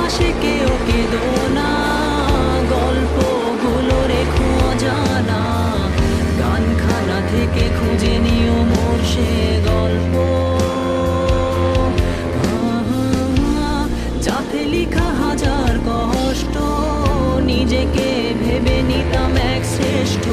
পাশে কেউ কেঁদো না, গল্পগুলো রেখো জানা, গানখানা থেকে খুঁজে নিও মোর সে গল্প, যাতে লিখা হাজার কষ্ট, নিজেকে ভেবে নিতাম এক শ্রেষ্ঠ।